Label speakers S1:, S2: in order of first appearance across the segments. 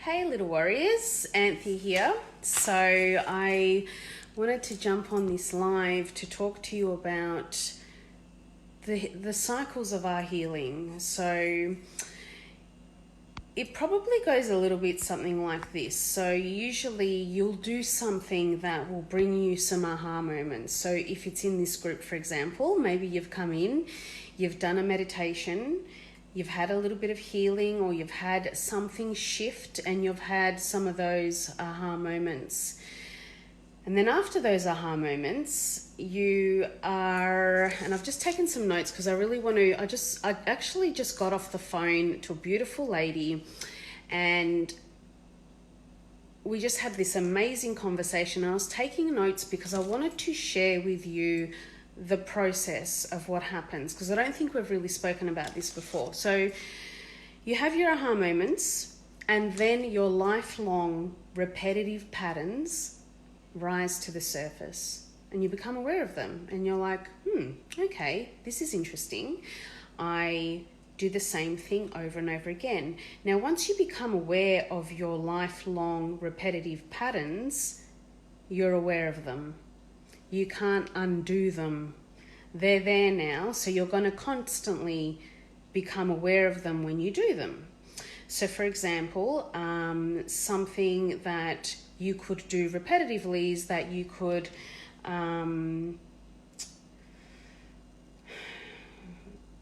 S1: Hey little warriors, Anthea here. So I wanted to jump on this live to talk to you about the cycles of our healing. So it probably goes a little bit something like this. So usually you'll do something that will bring you some aha moments. So if it's in this group, for example, maybe you've come in, you've done a meditation, you've had a little bit of healing, or you've had something shift and you've had some of those aha moments. And then after those aha moments, you are, and I've just taken some notes because I really want to, I actually just got off the phone to a beautiful lady and we just had this amazing conversation. I was taking notes because I wanted to share with you the process of what happens, because I don't think we've really spoken about this before. So you have your aha moments, and then your lifelong repetitive patterns rise to the surface and you become aware of them, and you're like, okay, this is interesting. I do the same thing over and over again. Now, once you become aware of your lifelong repetitive patterns, you're aware of them. You can't undo them. They're there now, so you're going to constantly become aware of them when you do them. So for example, something that you could do repetitively is that you could and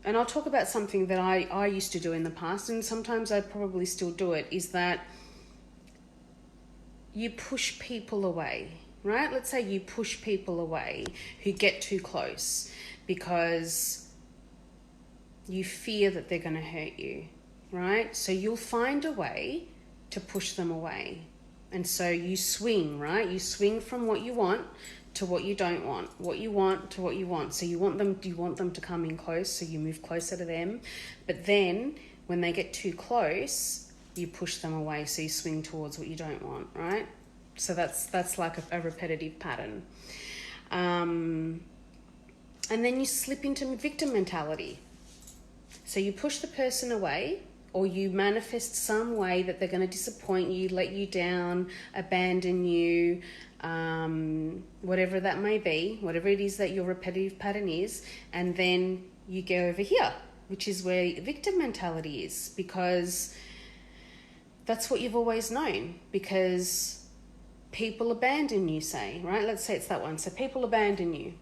S1: I'll talk about something that I used to do in the past, and sometimes I probably still do it, is that you push people away. Right? Let's say you push people away who get too close because you fear that they're going to hurt you, right? So you'll find a way to push them away. And so you swing, right? You swing from what you want to what you don't want, what you want to what you want. So you want them to come in close, so you move closer to them. But then when they get too close, you push them away, so you swing towards what you don't want, right? So that's like a repetitive pattern. And then you slip into victim mentality. So you push the person away, or you manifest some way that they're going to disappoint you, let you down, abandon you, whatever that may be, whatever it is that your repetitive pattern is. And then you go over here, which is where victim mentality is, because that's what you've always known, because people abandon you, say, right? Let's say it's that one. So people abandon you.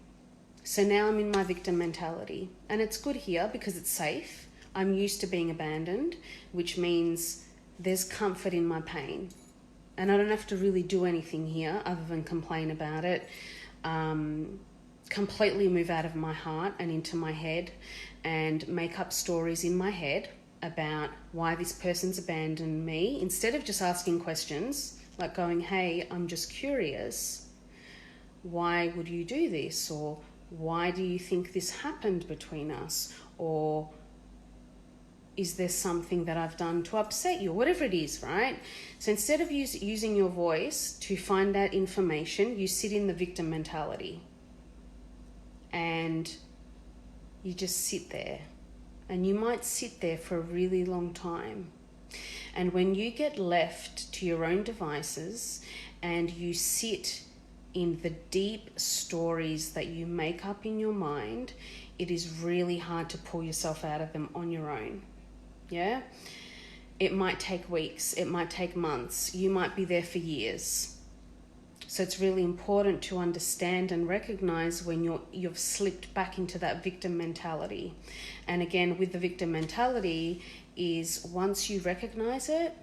S1: So now I'm in my victim mentality, and it's good here because it's safe. I'm used to being abandoned, which means there's comfort in my pain, and I don't have to really do anything here other than complain about it, completely move out of my heart and into my head and make up stories in my head about why this person's abandoned me, instead of just asking questions like going, hey, I'm just curious, why would you do this? Or why do you think this happened between us? Or is there something that I've done to upset you? Whatever it is, right? So instead of using your voice to find out information, you sit in the victim mentality. And you just sit there. And you might sit there for a really long time. And when you get left to your own devices and you sit in the deep stories that you make up in your mind, it is really hard to pull yourself out of them on your own. Yeah? It might take weeks, it might take months, you might be there for years. So it's really important to understand and recognize when you've slipped back into that victim mentality. And again, with the victim mentality, is once you recognize it,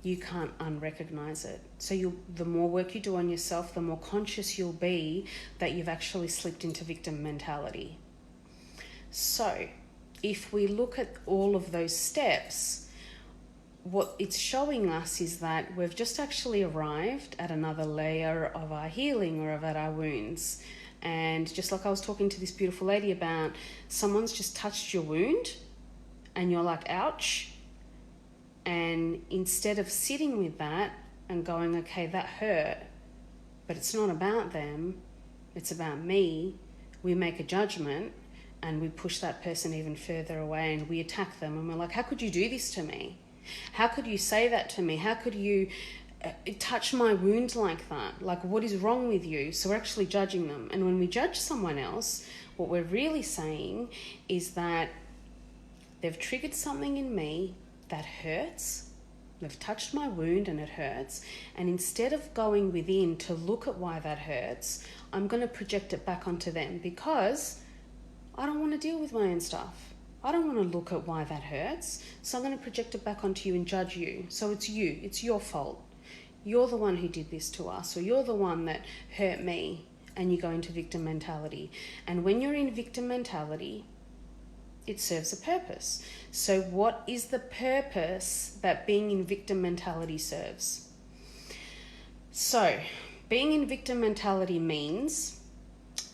S1: you can't unrecognize it. So the more work you do on yourself, the more conscious you'll be that you've actually slipped into victim mentality. So if we look at all of those steps, what it's showing us is that we've just actually arrived at another layer of our healing, or of our wounds. And just like I was talking to this beautiful lady about, someone's just touched your wound and you're like, ouch. And instead of sitting with that and going, okay, that hurt, but it's not about them, it's about me, we make a judgment and we push that person even further away and we attack them. And we're like, how could you do this to me? How could you say that to me? How could you touch my wound like that? Like, what is wrong with you? So we're actually judging them. And when we judge someone else, what we're really saying is that they've triggered something in me that hurts. They've touched my wound and it hurts. And instead of going within to look at why that hurts, I'm going to project it back onto them because I don't want to deal with my own stuff. I don't want to look at why that hurts. So I'm going to project it back onto you and judge you. So it's you. It's your fault. You're the one who did this to us, or you're the one that hurt me, and you go into victim mentality. And when you're in victim mentality, it serves a purpose. So what is the purpose that being in victim mentality serves? So being in victim mentality means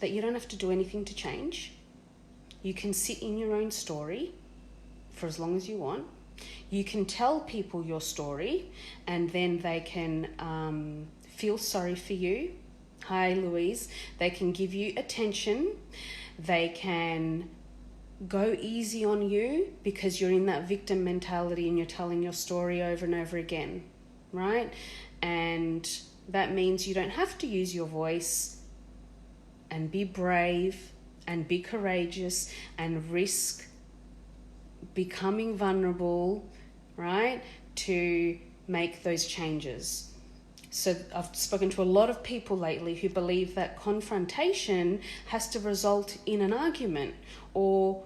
S1: that you don't have to do anything to change. You can sit in your own story for as long as you want. You can tell people your story and then they can feel sorry for you. Hi, Louise. They can give you attention. They can go easy on you because you're in that victim mentality and you're telling your story over and over again, right? And that means you don't have to use your voice and be brave and be courageous and risk becoming vulnerable, right, to make those changes. So I've spoken to a lot of people lately who believe that confrontation has to result in an argument or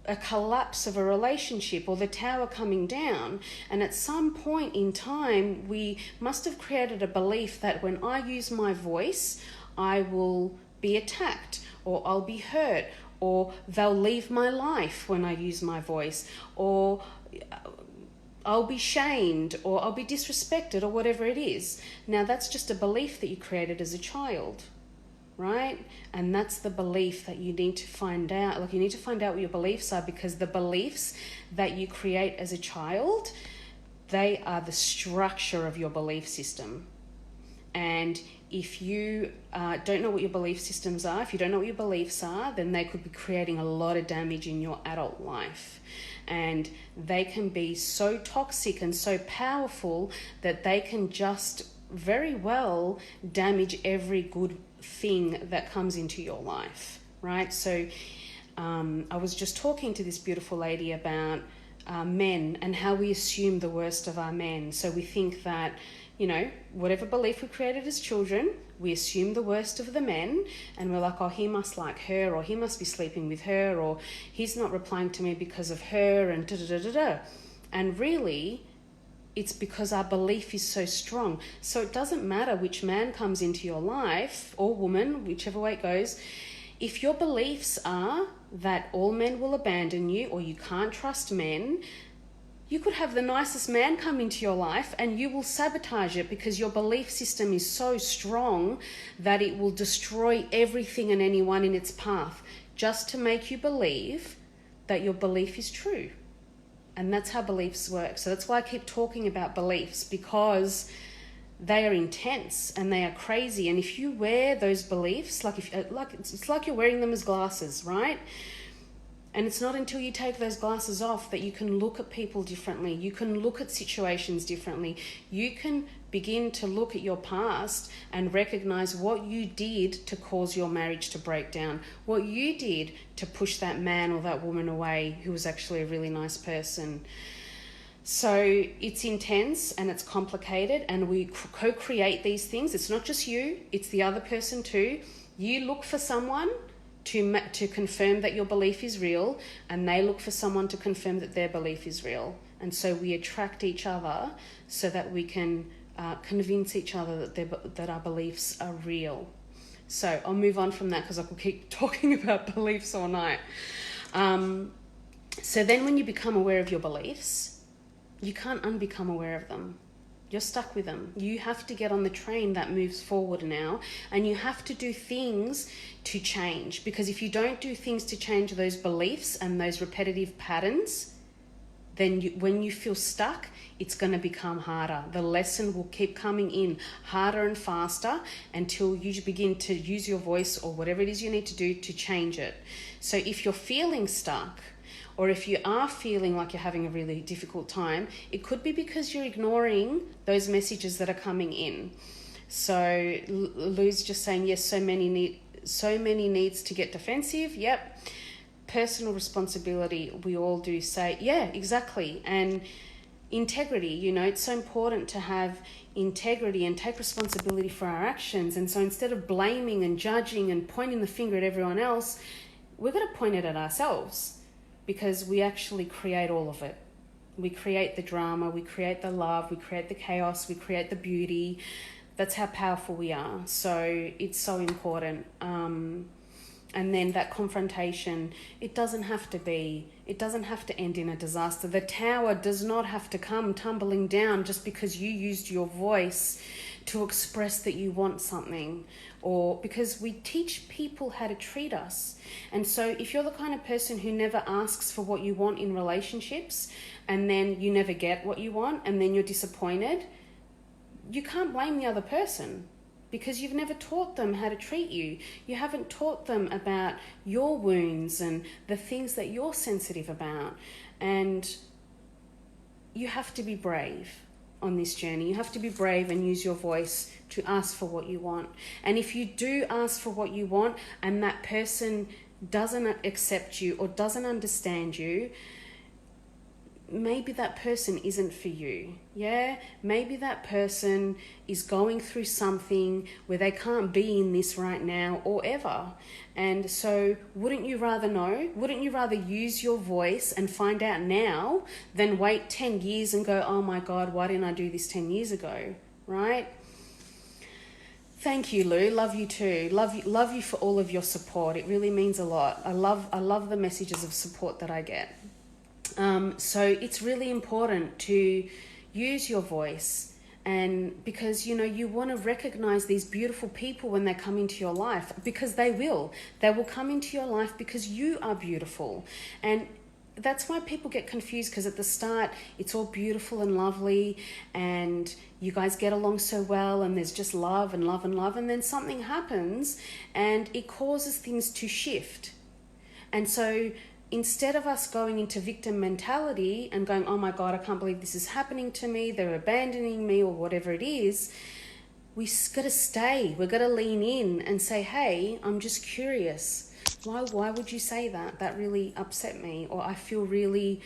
S1: a collapse of a relationship or the tower coming down. And at some point in time, we must have created a belief that when I use my voice, I will be attacked or I'll be hurt or they'll leave my life when I use my voice, or I'll be shamed or I'll be disrespected or whatever it is. Now that's just a belief that you created as a child, right? And that's the belief that you need to find out. Like, you need to find out what your beliefs are, because the beliefs that you create as a child, they are the structure of your belief system. And if you don't know what your belief systems are, if you don't know what your beliefs are, then they could be creating a lot of damage in your adult life. And they can be so toxic and so powerful that they can just very well damage every good thing that comes into your life, right? So I was just talking to this beautiful lady about men and how we assume the worst of our men. So we think that, you know, whatever belief we created as children, we assume the worst of the men, and we're like, oh, he must like her, or he must be sleeping with her, or he's not replying to me because of her, and da-da-da-da-da. And really, it's because our belief is so strong. So it doesn't matter which man comes into your life, or woman, whichever way it goes. If your beliefs are that all men will abandon you, or you can't trust men, you could have the nicest man come into your life and you will sabotage it because your belief system is so strong that it will destroy everything and anyone in its path just to make you believe that your belief is true. And that's how beliefs work. So that's why I keep talking about beliefs, because they are intense and they are crazy. And if you wear those beliefs, it's like you're wearing them as glasses, right? And it's not until you take those glasses off that you can look at people differently. You can look at situations differently. You can begin to look at your past and recognize what you did to cause your marriage to break down, what you did to push that man or that woman away who was actually a really nice person. So it's intense and it's complicated, and we co-create these things. It's not just you, it's the other person too. You look for someone to confirm that your belief is real, and they look for someone to confirm that their belief is real. And so we attract each other so that we can convince each other that our beliefs are real. So I'll move on from that because I could keep talking about beliefs all night. So then when you become aware of your beliefs, you can't unbecome aware of them. You're stuck with them. You have to get on the train that moves forward now, and you have to do things to change, because if you don't do things to change those beliefs and those repetitive patterns, then when you feel stuck, it's going to become harder. The lesson will keep coming in harder and faster until you begin to use your voice or whatever it is you need to do to change it. So if you're feeling stuck, Or if you are feeling like you're having a really difficult time, it could be because you're ignoring those messages that are coming in. So Lou's just saying, yes, so many needs to get defensive. Yep. Personal responsibility, we all do say, yeah, exactly. And integrity, it's so important to have integrity and take responsibility for our actions. And so instead of blaming and judging and pointing the finger at everyone else, we're going to point it at ourselves, because we actually create all of it. We create the drama, we create the love, we create the chaos, we create the beauty. That's how powerful we are. So it's so important. And then that confrontation, it doesn't have to end in a disaster. The tower does not have to come tumbling down just because you used your voice to express that you want something, or because we teach people how to treat us. And so if you're the kind of person who never asks for what you want in relationships, and then you never get what you want, and then you're disappointed, you can't blame the other person, because you've never taught them how to treat you. You haven't taught them about your wounds and the things that you're sensitive about. And you have to be brave on this journey. You have to be brave and use your voice to ask for what you want. And if you do ask for what you want and that person doesn't accept you or doesn't understand you, maybe that person isn't for you. Yeah, maybe that person is going through something where they can't be in this right now or ever. And so wouldn't you rather know? Wouldn't you rather use your voice and find out now than wait 10 years and go, oh my God, why didn't I do this 10 years ago? Right? Thank you, Lou. Love you too. Love you for all of your support. It really means a lot. I love the messages of support that I get. So it's really important to use your voice, and because you want to recognize these beautiful people when they come into your life, because they will come into your life because you are beautiful. And that's why people get confused, because at the start it's all beautiful and lovely and you guys get along so well and there's just love and love and love, and then something happens and it causes things to shift. And so instead of us going into victim mentality and going, oh my God, I can't believe this is happening to me, they're abandoning me, or whatever it is, we got to stay. We've got to lean in and say, hey, I'm just curious. Why would you say that? That really upset me, or I feel really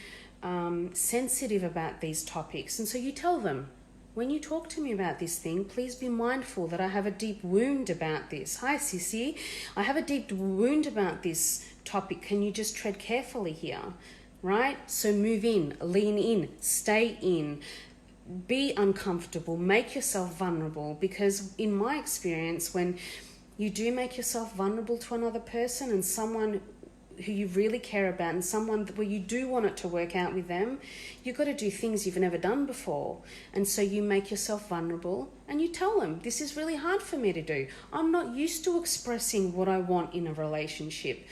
S1: sensitive about these topics. And so you tell them, when you talk to me about this thing, please be mindful that I have a deep wound about this. Hi, Sissy. I have a deep wound about this topic. Can you just tread carefully here? Right? So move in, lean in, stay in, be uncomfortable, make yourself vulnerable, because in my experience, when you do make yourself vulnerable to another person and someone who you really care about and someone where you do want it to work out with them, you've got to do things you've never done before. And so you make yourself vulnerable and you tell them, this is really hard for me to do. I'm not used to expressing what I want in a relationship,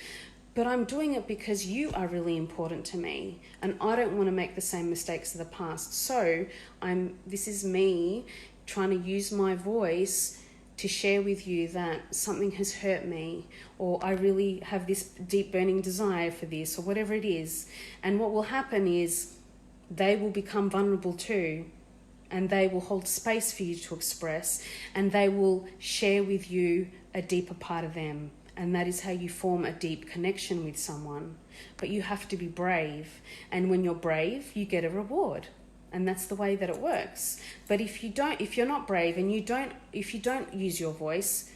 S1: but I'm doing it because you are really important to me and I don't want to make the same mistakes of the past. So this is me trying to use my voice to share with you that something has hurt me, or I really have this deep burning desire for this, or whatever it is. And what will happen is they will become vulnerable too, and they will hold space for you to express, and they will share with you a deeper part of them. And that is how you form a deep connection with someone. But you have to be brave. And when you're brave, you get a reward. And that's the way that it works. But if you're not brave and if you don't use your voice,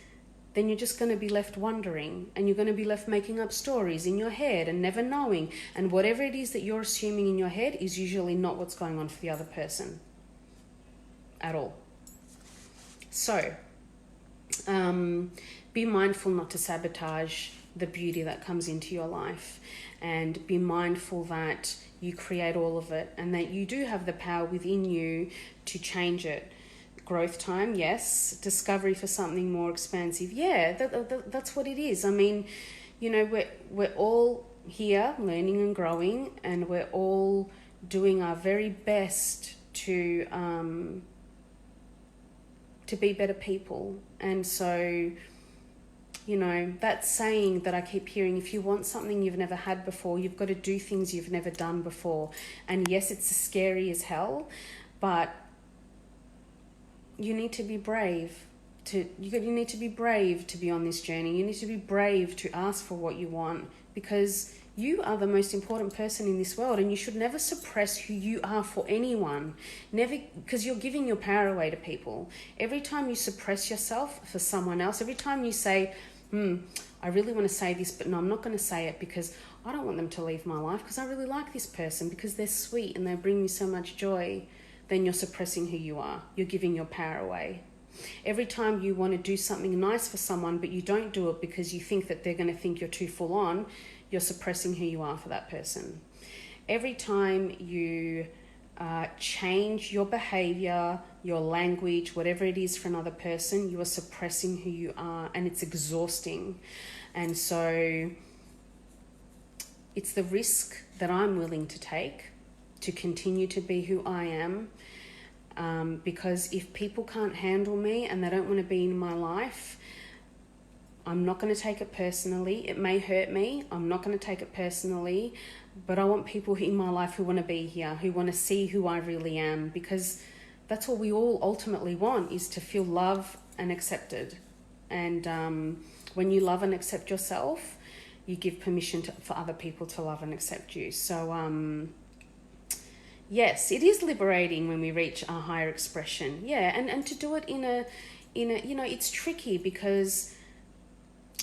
S1: then you're just going to be left wondering, and you're going to be left making up stories in your head and never knowing. And whatever it is that you're assuming in your head is usually not what's going on for the other person at all. So, be mindful not to sabotage the beauty that comes into your life, and be mindful that you create all of it and that you do have the power within you to change it. Growth time, yes. Discovery for something more expansive, yeah, that's what it is. I mean, we're all here learning and growing, and we're all doing our very best to be better people. And so You know, that saying that I keep hearing, if you want something you've never had before, you've got to do things you've never done before. And yes, it's scary as hell, but you need to be brave. You need to be brave to be on this journey. You need to be brave to ask for what you want, because you are the most important person in this world, and you should never suppress who you are for anyone. Never, because you're giving your power away to people. Every time you suppress yourself for someone else, every time you say, I really want to say this, but no, I'm not going to say it because I don't want them to leave my life because I really like this person, because they're sweet and they bring me so much joy, then you're suppressing who you are. You're giving your power away. Every time you want to do something nice for someone, but you don't do it because you think that they're going to think you're too full on, you're suppressing who you are for that person. Every time you change your behavior, your language, whatever it is for another person, you are suppressing who you are, and it's exhausting. And so it's the risk that I'm willing to take to continue to be who I am, because if people can't handle me and they don't want to be in my life, I'm not going to take it personally. It may hurt me. I'm not going to take it personally, but I want people in my life who want to be here, who want to see who I really am, because that's what we all ultimately want, is to feel loved and accepted. And when you love and accept yourself, you give permission for other people to love and accept you. So yes, it is liberating when we reach our higher expression. Yeah, and to do it in a you know, it's tricky because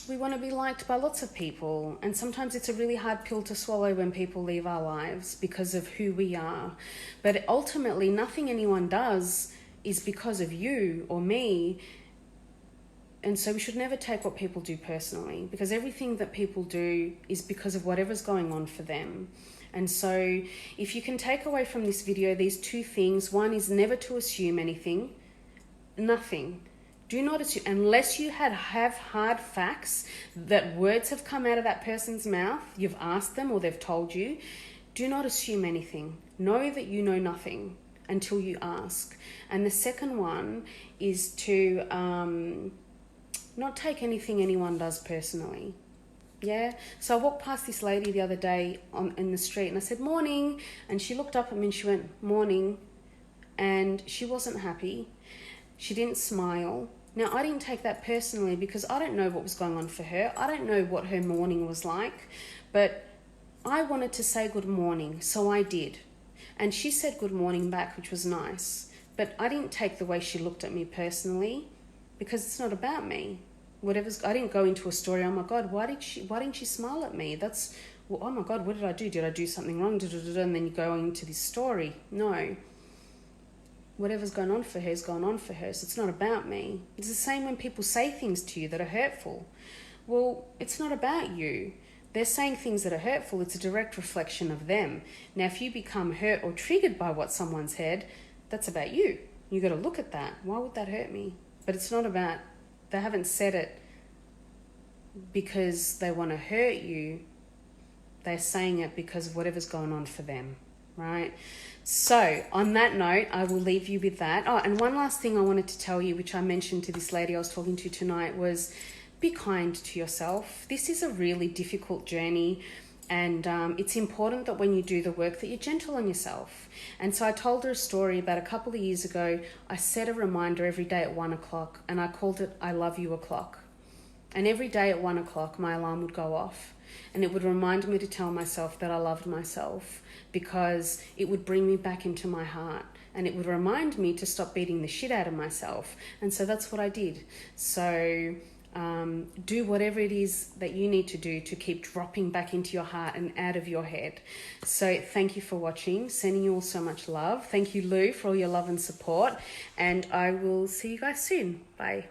S1: we want to be liked by lots of people, and sometimes it's a really hard pill to swallow when people leave our lives because of who we are. But ultimately, nothing anyone does is because of you or me, and so we should never take what people do personally, because everything that people do is because of whatever's going on for them. And so if you can take away from this video these two things: one is never to assume anything, nothing. Do not assume, unless you have hard facts that words have come out of that person's mouth, you've asked them or they've told you, do not assume anything. Know that you know nothing until you ask. And the second one is to not take anything anyone does personally. Yeah. So I walked past this lady the other day in the street, and I said, "Morning." And she looked up at me and she went, "Morning." And she wasn't happy. She didn't smile. Now, I didn't take that personally because I don't know what was going on for her. I don't know what her morning was like. But I wanted to say good morning, so I did. And she said good morning back, which was nice. But I didn't take the way she looked at me personally, because it's not about me. I didn't go into a story, oh my God, why didn't she smile at me? Oh my God, what did I do? Did I do something wrong? And then you go into this story. No. Whatever's going on for her is going on for her, so it's not about me. It's the same when people say things to you that are hurtful. Well, it's not about you. They're saying things that are hurtful. It's a direct reflection of them. Now, if you become hurt or triggered by what someone's said, that's about you. You got to look at that. Why would that hurt me? But it's not about, they haven't said it because they want to hurt you. They're saying it because of whatever's going on for them, right? So on that note, I will leave you with that. Oh, and one last thing I wanted to tell you, which I mentioned to this lady I was talking to tonight, was be kind to yourself. This is a really difficult journey, and it's important that when you do the work that you're gentle on yourself. And so I told her a story about a couple of years ago. I set a reminder every day at 1 o'clock, and I called it I Love You O'Clock. And every day at 1 o'clock, my alarm would go off, and it would remind me to tell myself that I loved myself, because it would bring me back into my heart, and it would remind me to stop beating the shit out of myself. And so that's what I did. So do whatever it is that you need to do to keep dropping back into your heart and out of your head. So thank you for watching. Sending you all so much love. Thank you, Lou, for all your love and support. And I will see you guys soon. Bye.